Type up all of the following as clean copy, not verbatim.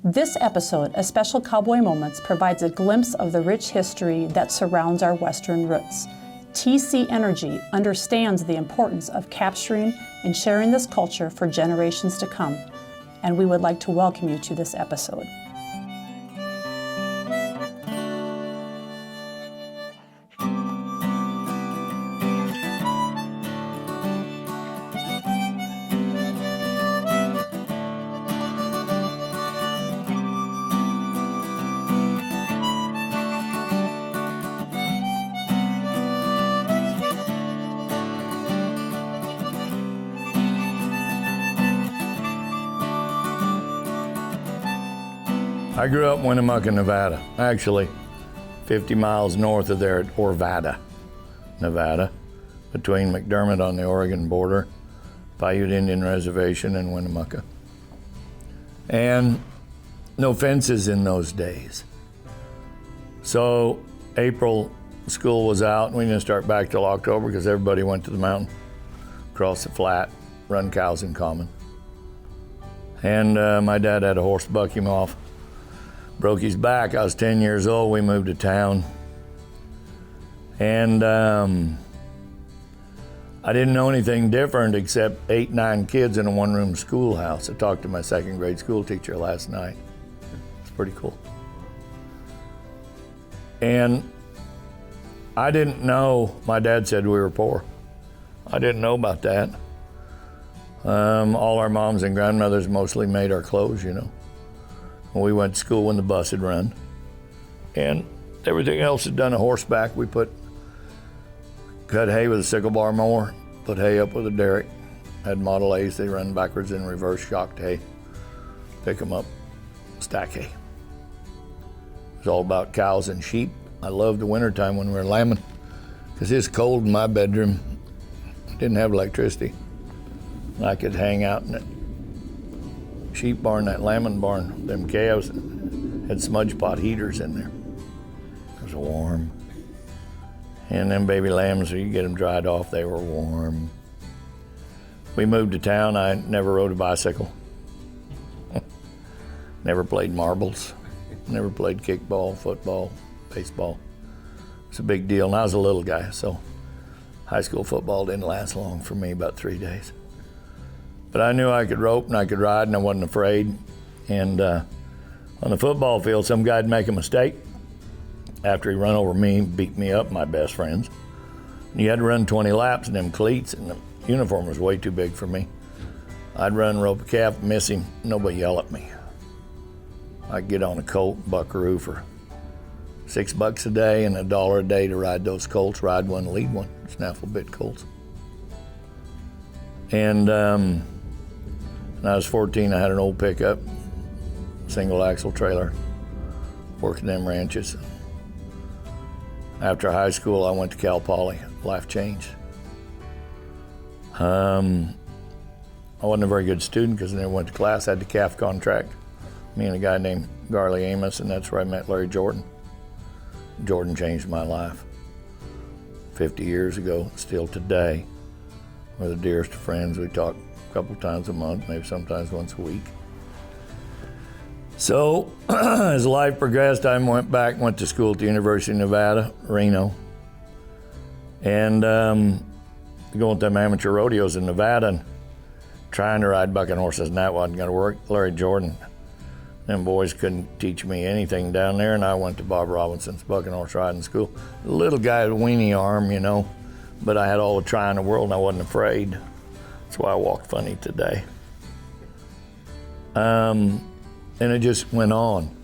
This episode of Special Cowboy Moments provides a glimpse of the rich history that surrounds our Western roots. TC Energy understands the importance of capturing and sharing this culture for generations to come, and we would like to welcome you to this episode. I grew up in Winnemucca, Nevada, actually 50 miles north of there at Orvada, Nevada, between McDermott on the Oregon border, Paiute Indian Reservation, and Winnemucca. And no fences in those days. So April, school was out, and we didn't start back till October because everybody went to the mountain, across the flat, run cows in common. And my dad had a horse buck him off. Broke his back. I was 10 years old. We moved to town. And I didn't know anything different except 8, 9 kids in a one-room schoolhouse. I talked to my second grade school teacher last night. It's pretty cool. And I didn't know, my dad said we were poor. I didn't know about that. All our moms and grandmothers mostly made our clothes, you know. We went to school when the bus had run. And everything else is done on horseback. We cut hay with a sickle bar mower, put hay up with a derrick, had Model A's, they run backwards and reverse, shocked hay, pick them up, stack hay. It was all about cows and sheep. I loved the wintertime when we were lambing, because it's cold in my bedroom. Didn't have electricity. I could hang out in it. Sheep barn, that lambing barn, them calves had smudge pot heaters in there. It was warm. And them baby lambs, you get them dried off, they were warm. We moved to town. I never rode a bicycle. Never played marbles. Never played kickball, football, baseball. It's a big deal. And I was a little guy, so high school football didn't last long for me, about 3 days. But I knew I could rope and I could ride and I wasn't afraid. And on the football field, some guy'd make a mistake. After he run over me, beat me up, my best friends. And you had to run 20 laps in them cleats, and the uniform was way too big for me. I'd run, rope a calf, miss him, nobody yell at me. I'd get on a colt, buckaroo for $6 a day and $1 a day to ride those colts, ride one, lead one, snaffle bit colts. And when I was 14, I had an old pickup, single axle trailer, working them ranches. After high school, I went to Cal Poly. Life changed. I wasn't a very good student because I never went to class. I had the calf contract. Me and a guy named Garley Amos, and that's where I met Larry Jordan. Jordan changed my life. 50 years ago, still today. We're the dearest of friends. We talk a couple times a month, maybe sometimes once a week. So as life progressed, I went to school at the University of Nevada, Reno. And going to them amateur rodeos in Nevada and trying to ride bucking horses, and that wasn't gonna work. Larry Jordan, them boys couldn't teach me anything down there, and I went to Bob Robinson's bucking horse riding school. The little guy with a weenie arm, you know, but I had all the try in the world and I wasn't afraid. That's why I walked funny today. And it just went on.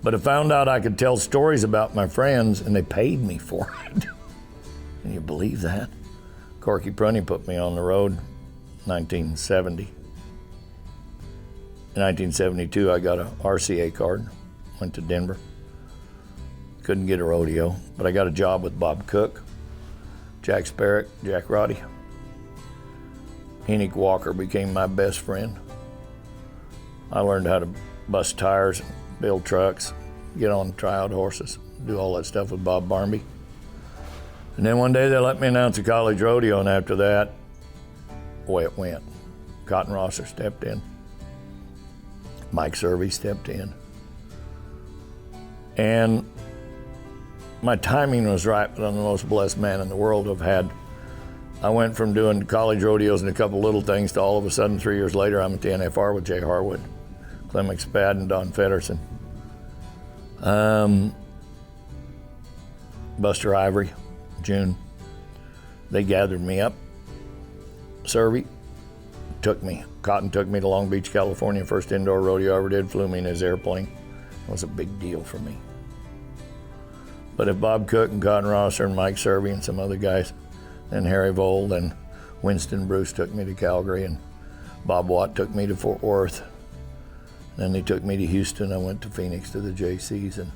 But I found out I could tell stories about my friends and they paid me for it. Can you believe that? Corky Prunty put me on the road in 1970. In 1972, I got a RCA card, went to Denver. Couldn't get a rodeo, but I got a job with Bob Cook, Jack Sparrock, Jack Roddy. Enoch Walker became my best friend. I learned how to bust tires, build trucks, get on tryout horses, do all that stuff with Bob Barnby. And then one day they let me announce a college rodeo, and after that, away it went. Cotton Rosser stepped in. Mike Servey stepped in. And my timing was right, but I'm the most blessed man in the world. I went from doing college rodeos and a couple little things to all of a sudden 3 years later, I'm at the NFR with Jay Harwood, Clem McSpad, and Don Fedderson. Buster Ivory, June. They gathered me up. Servey Cotton took me to Long Beach, California, first indoor rodeo I ever did, flew me in his airplane. It was a big deal for me. But if Bob Cook and Cotton Rosser and Mike Servey and some other guys, and Harry Vold and Winston Bruce took me to Calgary, and Bob Watt took me to Fort Worth. Then they took me to Houston. I went to Phoenix to the JCs, and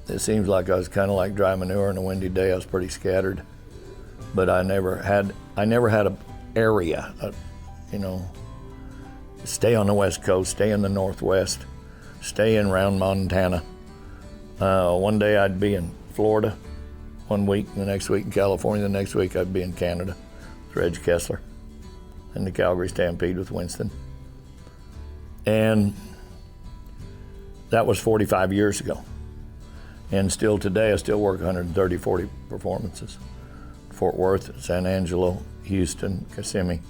it seems like I was kind of like dry manure on a windy day. I was pretty scattered, but I never had an area, stay on the West Coast, stay in the Northwest, stay in around Montana. One day I'd be in Florida, 1 week, the next week in California, the next week I'd be in Canada with Reg Kessler, and the Calgary Stampede with Winston. And that was 45 years ago. And still today, I still work 130, 40 performances. Fort Worth, San Angelo, Houston, Kissimmee,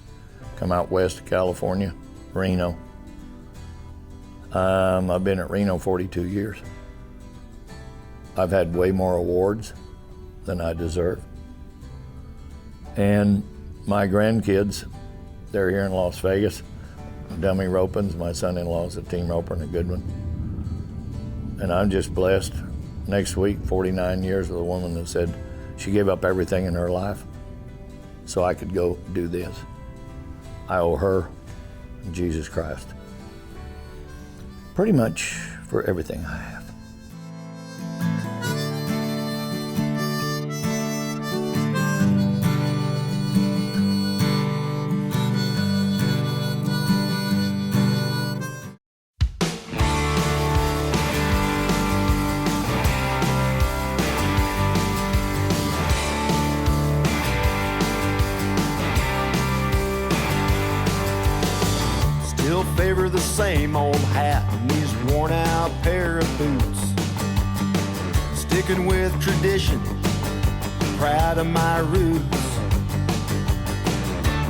come out west to California, Reno. I've been at Reno 42 years. I've had way more awards than I deserve. And my grandkids, they're here in Las Vegas. Dummy Ropins, my son-in-law's a team roper and a good one. And I'm just blessed. Next week, 49 years with a woman that said she gave up everything in her life so I could go do this. I owe her and Jesus Christ pretty much for everything I have. Still favor the same old hat and these worn out pair of boots. Sticking with tradition, proud of my roots.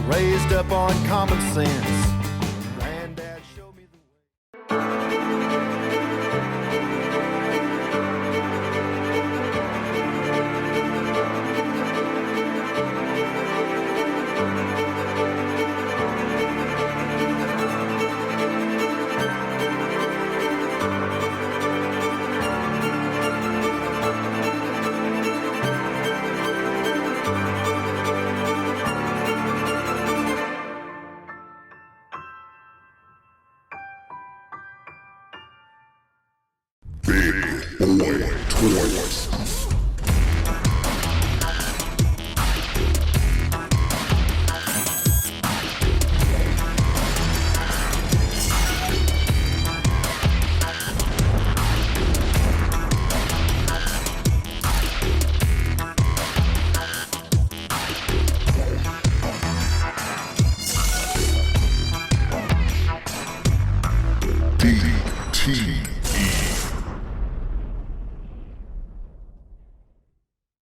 Raised up on common sense. Granddad showed me the way. Boy Toys.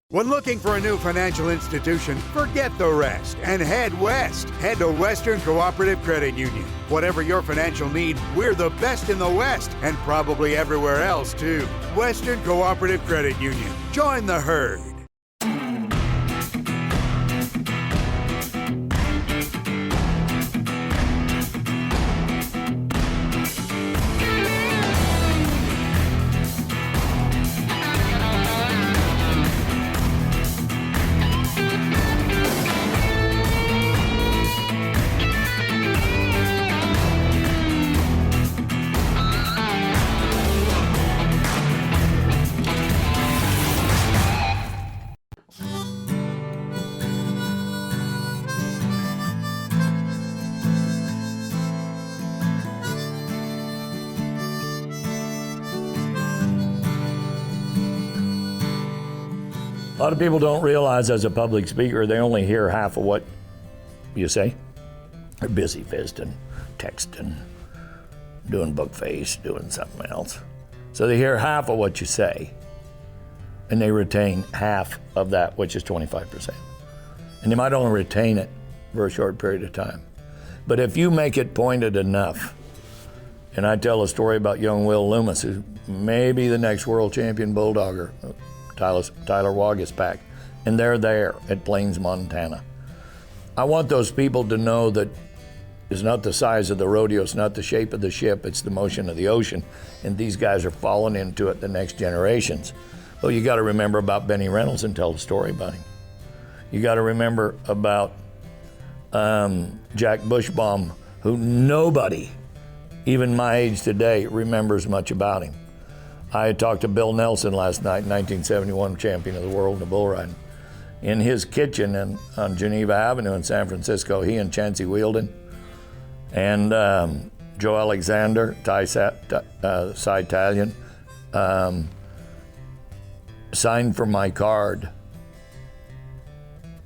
When looking for a new financial institution, forget the rest and head west. Head to Western Cooperative Credit Union. Whatever your financial need, we're the best in the West and probably everywhere else too. Western Cooperative Credit Union. Join the herd. A lot of people don't realize as a public speaker, they only hear half of what you say. They're busy visiting, texting, doing book face, doing something else. So they hear half of what you say, and they retain half of that, which is 25%. And they might only retain it for a short period of time. But if you make it pointed enough, and I tell a story about young Will Loomis, who may be the next world champion bulldogger, Tyler Waguespack, and they're there at Plains, Montana. I want those people to know that it's not the size of the rodeo, it's not the shape of the ship, it's the motion of the ocean, and these guys are falling into it, the next generations. Well, you got to remember about Benny Reynolds and tell the story about him. You got to remember about Jack Bushbaum, who nobody, even my age today, remembers much about him. I talked to Bill Nelson last night, 1971 champion of the world in the bull riding. In his kitchen on Geneva Avenue in San Francisco, he and Chancey Wielden and Joe Alexander, Cy Italian, signed for my card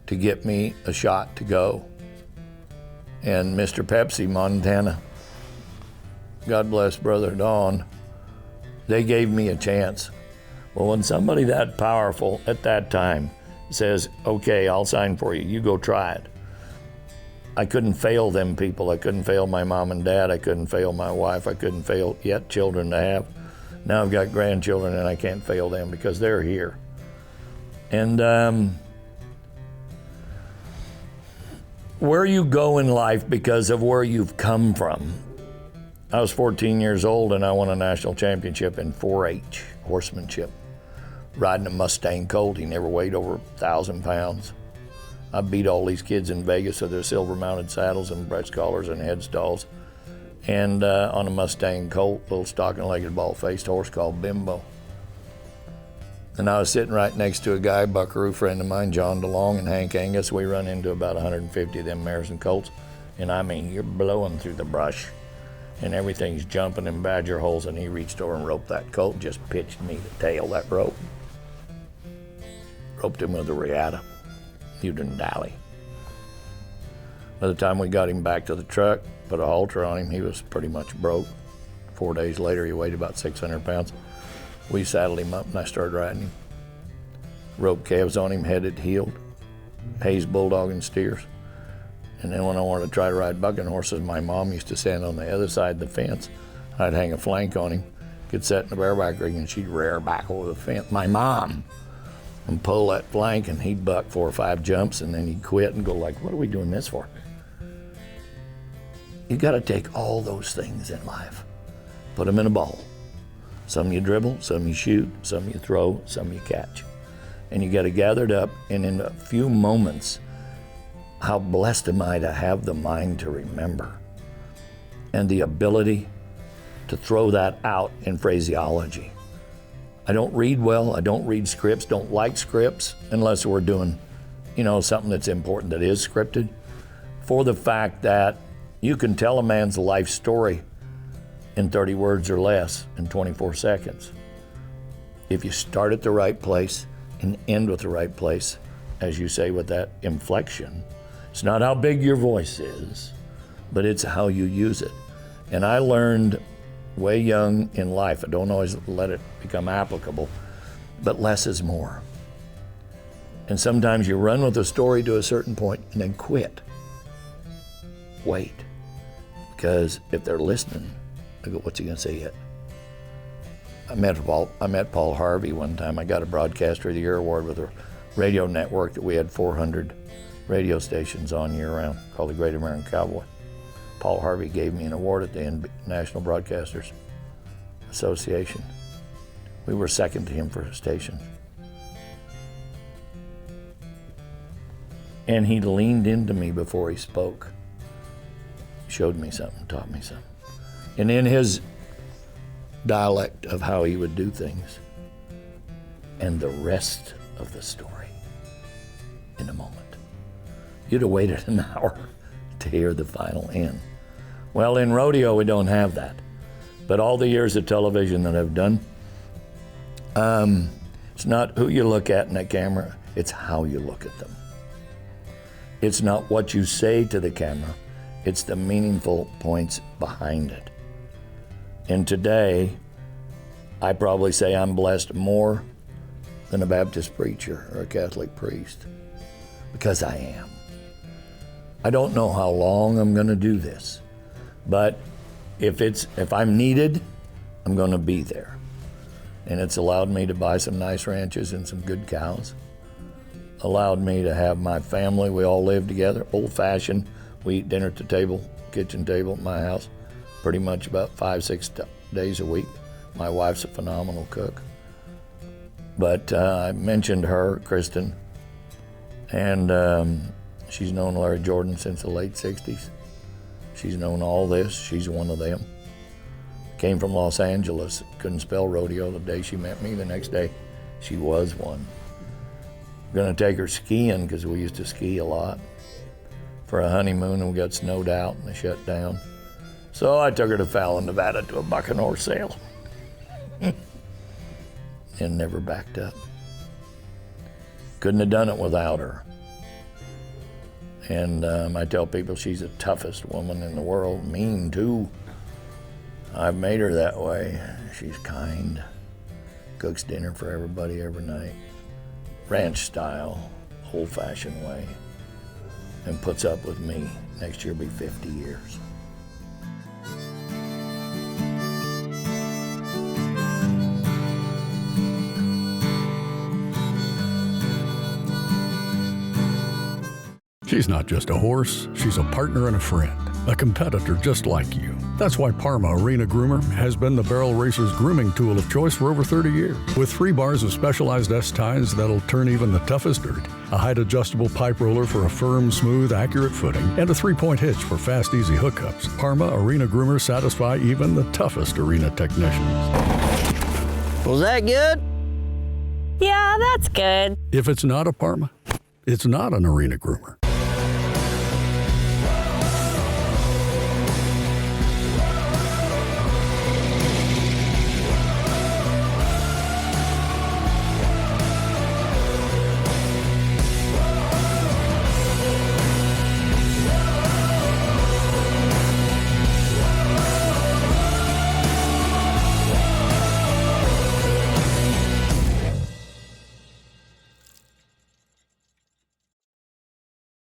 to get me a shot to go. And Mr. Pepsi, Montana, God bless Brother Don, they gave me a chance. Well, when somebody that powerful at that time says, okay, I'll sign for you, you go try it. I couldn't fail them people. I couldn't fail my mom and dad. I couldn't fail my wife. I couldn't fail yet children to have. Now I've got grandchildren and I can't fail them because they're here. And where you go in life because of where you've come from. I was 14 years old and I won a national championship in 4-H horsemanship, riding a Mustang colt. He never weighed over 1,000 pounds. I beat all these kids in Vegas with their silver-mounted saddles and breast collars and headstalls, and on a Mustang colt, little stocking-legged, bald-faced horse called Bimbo. And I was sitting right next to a guy, buckaroo friend of mine, John DeLong and Hank Angus. We run into about 150 of them mares and colts, and I mean, you're blowing through the brush, and everything's jumping in badger holes, and he reached over and roped that colt, just pitched me the tail, that rope. Roped him with a riata. He didn't dally. By the time we got him back to the truck, put a halter on him, he was pretty much broke. 4 days later, he weighed about 600 pounds. We saddled him up and I started riding him. Rope calves on him, headed, heeled, Hayes bulldog and steers. And then when I wanted to try to ride bucking horses, my mom used to stand on the other side of the fence. I'd hang a flank on him, could set in the bareback ring, and she'd rear back over the fence. My mom. And pull that flank, and he'd buck 4 or 5 jumps, and then he'd quit and go like, what are we doing this for? You got to take all those things in life, put them in a bowl. Some you dribble, some you shoot, some you throw, some you catch. And you got to gather it up, and in a few moments, how blessed am I to have the mind to remember and the ability to throw that out in phraseology. I don't read well, I don't read scripts, don't like scripts unless we're doing, something that's important that is scripted, for the fact that you can tell a man's life story in 30 words or less in 24 seconds. If you start at the right place and end with the right place, as you say with that inflection, it's not how big your voice is, but it's how you use it. And I learned way young in life, I don't always let it become applicable, but less is more. And sometimes you run with a story to a certain point and then quit. Wait, because if they're listening, I go, what's he gonna say yet? I met Paul Harvey one time. I got a Broadcaster of the Year award with a radio network that we had 400 radio stations on year-round, called the Great American Cowboy. Paul Harvey gave me an award at the National Broadcasters Association. We were second to him for stations. And he leaned into me before he spoke, showed me something, taught me something. And in his dialect of how he would do things, and the rest of the story in a moment. You'd have waited an hour to hear the final end. Well, in rodeo, we don't have that. But all the years of television that I've done, it's not who you look at in that camera, it's how you look at them. It's not what you say to the camera, it's the meaningful points behind it. And today, I probably say I'm blessed more than a Baptist preacher or a Catholic priest, because I am. I don't know how long I'm going to do this, but if I'm needed, I'm going to be there. And it's allowed me to buy some nice ranches and some good cows. Allowed me to have my family, we all live together, old-fashioned. We eat dinner at the table, kitchen table at my house, pretty much about 5-6 days a week. My wife's a phenomenal cook. But I mentioned her, Kristen, and she's known Larry Jordan since the late 60s. She's known all this. She's one of them. Came from Los Angeles, couldn't spell rodeo the day she met me. The next day, she was one. Gonna take her skiing, because we used to ski a lot, for a honeymoon, and we got snowed out and they shut down. So I took her to Fallon, Nevada to a buck and horse sale. And never backed up. Couldn't have done it without her. And I tell people she's the toughest woman in the world, mean too. I've made her that way. She's kind, cooks dinner for everybody every night, ranch style, old-fashioned way, and puts up with me. Next year will be 50 years. She's not just a horse, she's a partner and a friend, a competitor just like you. That's why Parma Arena Groomer has been the barrel racer's grooming tool of choice for over 30 years. With 3 bars of specialized S-tines that'll turn even the toughest dirt, a height-adjustable pipe roller for a firm, smooth, accurate footing, and a 3-point hitch for fast, easy hookups, Parma Arena Groomers satisfy even the toughest arena technicians. Was that good? Yeah, that's good. If it's not a Parma, it's not an arena groomer.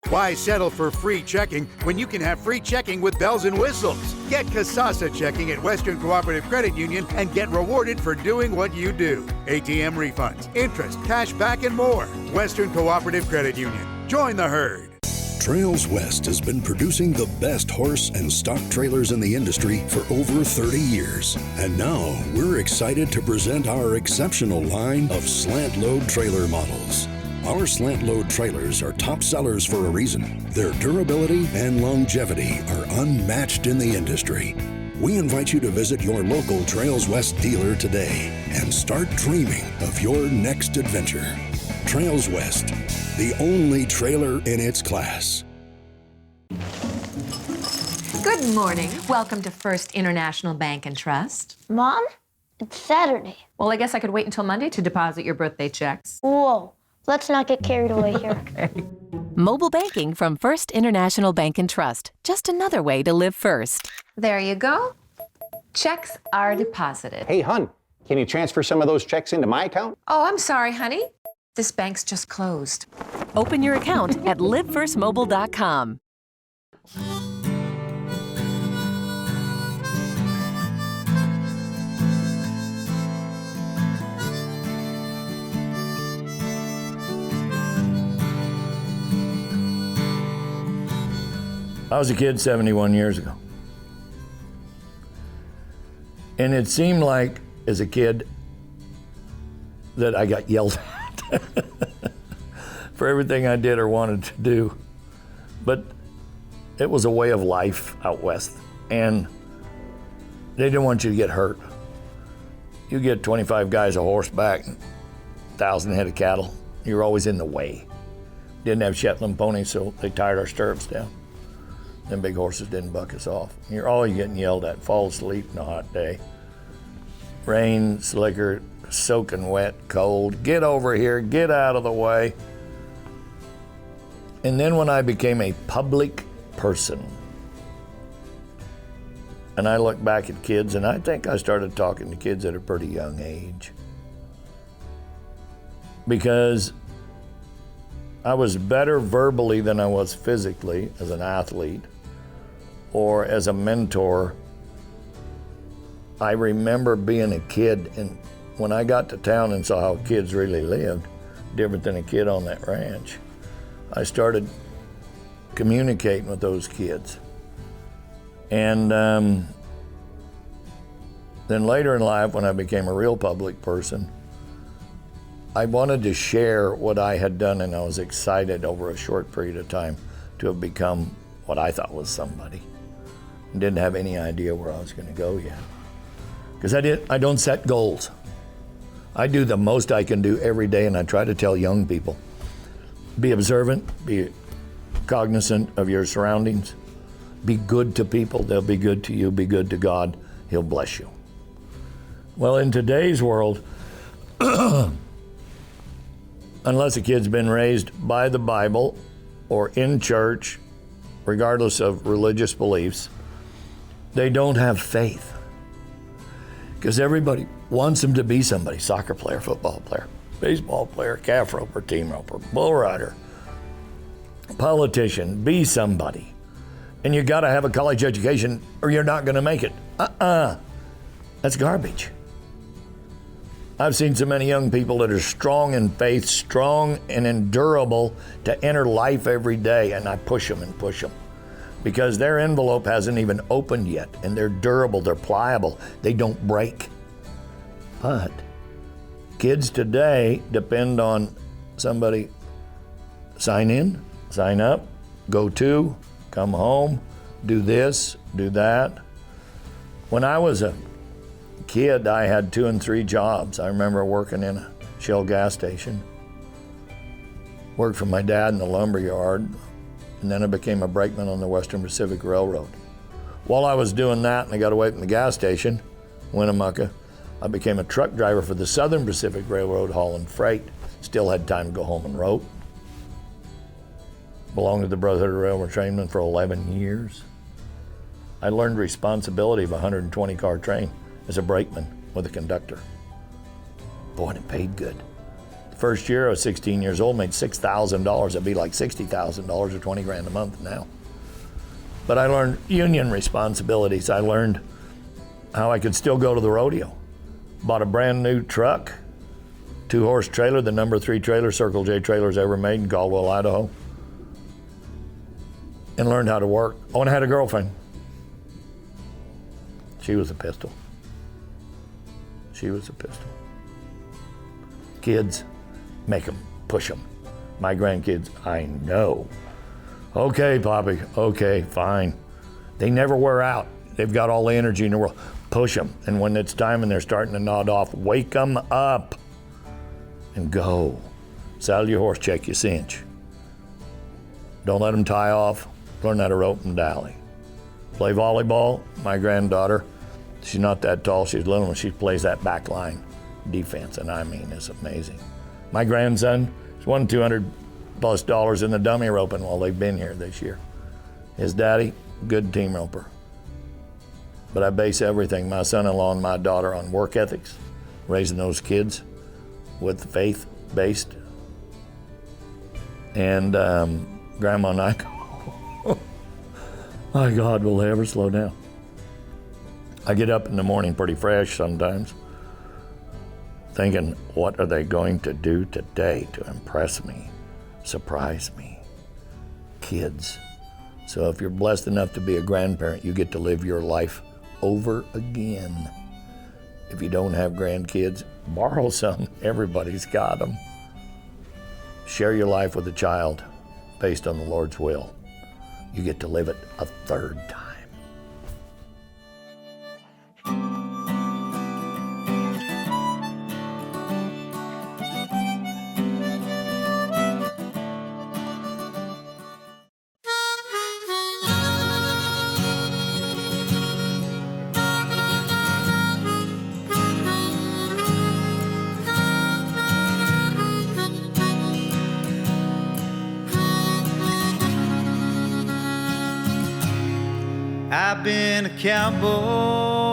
Why settle for free checking when you can have free checking with bells and whistles? Get Casasa checking at Western Cooperative Credit Union and get rewarded for doing what you do. ATM refunds, interest, cash back, and more. Western Cooperative Credit Union. Join the herd. Trails West has been producing the best horse and stock trailers in the industry for over 30 years. And now we're excited to present our exceptional line of slant load trailer models. Our slant load trailers are top sellers for a reason. Their durability and longevity are unmatched in the industry. We invite you to visit your local Trails West dealer today and start dreaming of your next adventure. Trails West, the only trailer in its class. Good morning. Welcome to First International Bank and Trust. Mom, it's Saturday. Well, I guess I could wait until Monday to deposit your birthday checks. Whoa, let's not get carried away here. Okay. Mobile banking from First International Bank and Trust. Just another way to live first. There you go. Checks are deposited. Hey, hon, can you transfer some of those checks into my account? Oh, I'm sorry, honey. This bank's just closed. Open your account at livefirstmobile.com. I was a kid 71 years ago. And it seemed like, as a kid, that I got yelled at for everything I did or wanted to do. But it was a way of life out west. And they didn't want you to get hurt. You get 25 guys a horseback, 1,000 head of cattle, you're always in the way. Didn't have Shetland ponies, so they tied our stirrups down. Them big horses didn't buck us off. You're always getting yelled at. Fall asleep on a hot day. Rain, slicker, soaking wet, cold. Get over here, get out of the way. And then when I became a public person, And I look back at kids, and I think I started talking to kids at a pretty young age. Because I was better verbally than I was physically as an athlete or as a mentor. I remember being a kid, and when I got to town and saw how kids really lived, different than a kid on that ranch, I started communicating with those kids. And then later in life, when I became a real public person, I wanted to share what I had done, and I was excited over a short period of time to have become what I thought was somebody. And didn't have any idea where I was going to go yet. Because I don't set goals. I do the most I can do every day, and I try to tell young people, be observant, be cognizant of your surroundings, be good to people, they'll be good to you, be good to God, He'll bless you. Well, in today's world, unless a kid's been raised by the Bible or in church, regardless of religious beliefs, they don't have faith. Because everybody wants them to be somebody: soccer player, football player, baseball player, calf roper, team roper, bull rider, politician, be somebody. And you gotta have a college education or you're not gonna make it. That's garbage. I've seen so many young people that are strong in faith, strong and endurable to enter life every day, and I push them and push them because their envelope hasn't even opened yet, and they're durable, they're pliable, they don't break. But kids today depend on somebody sign in, sign up, go to, come home, do this, do that. When I was a kid, I had 2 and 3 jobs. I remember working in a Shell gas station, worked for my dad in the lumber yard, and then I became a brakeman on the Western Pacific Railroad. While I was doing that and I got away from the gas station, Winnemucca, I became a truck driver for the Southern Pacific Railroad hauling freight. Still had time to go home and wrote. Belonged to the Brotherhood of Railroad Trainmen for 11 years. I learned responsibility of a 120 car train as a brakeman with a conductor. Boy, and it paid good. The first year I was 16 years old, made $6,000. It'd be like $60,000 or 20 grand a month now. But I learned union responsibilities. I learned how I could still go to the rodeo. Bought a brand new truck, 2-horse trailer, the number 3 trailer Circle J trailers ever made in Caldwell, Idaho. And learned how to work. Oh, and I had a girlfriend. She was a pistol. She was a pistol. Kids, make them, push them. My grandkids, I know. Okay, Poppy, okay, fine. They never wear out. They've got all the energy in the world. Push them, and when it's time and they're starting to nod off, wake them up and go. Saddle your horse, check your cinch. Don't let them tie off. Learn how to rope and dally. Play volleyball. My granddaughter, she's not that tall, she's little, and she plays that back line defense, and I mean, it's amazing. My grandson, he's won $200+ in the dummy roping while they've been here this year. His daddy, good team roper. But I base everything, my son-in-law and my daughter, on work ethics, raising those kids with faith-based. And Grandma and I go, my God, will they ever slow down? I get up in the morning pretty fresh sometimes, thinking, what are they going to do today to impress me, surprise me? Kids. So if you're blessed enough to be a grandparent, you get to live your life over again. If you don't have grandkids, borrow some. Everybody's got them. Share your life with a child based on the Lord's will. You get to live it a third time. been a cowboy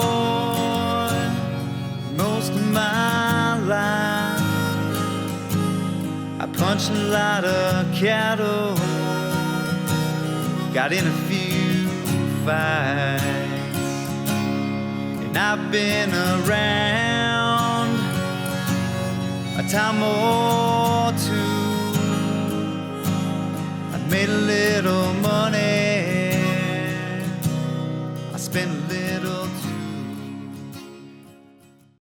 most of my life. I punched a lot of cattle, got in a few fights, and I've been around a time or two. I've made a little money, I spent a little